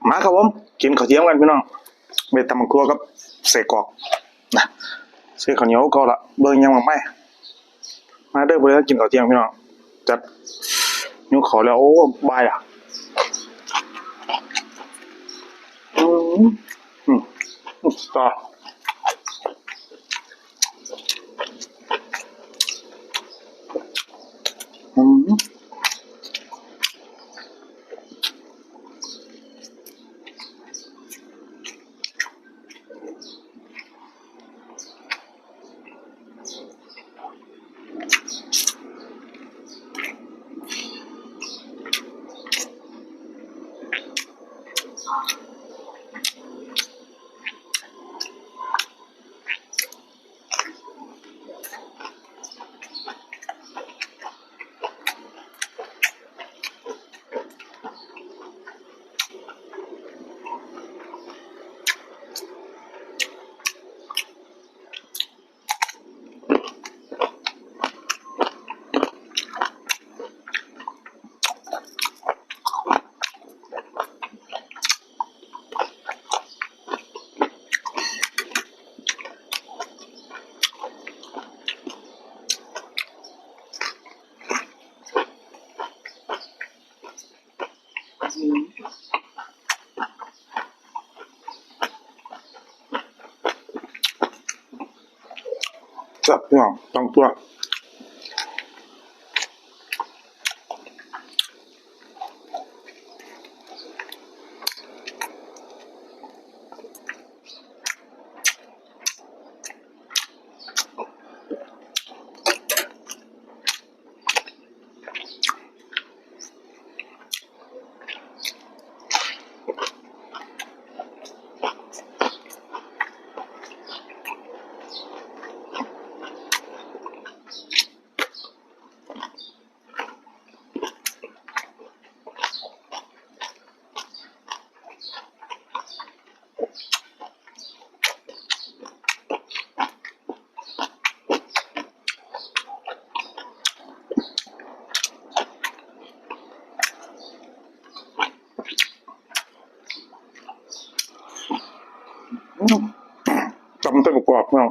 มาครับผมกินข้าวเที่ยงกันพี่น้องไปตำบักทั่วกับใส่กรอกนะใส่ข้าวเหนียวก็ละเบิ่งยังไม่มาเด้อบ่ได้กินข้าวเที่ยงพี่น้องจัดหิวข้าวแล้วโอ้บายอ่ะต่อจับพี่น้องต้องตัวจำตัวประกอบพี่น้อง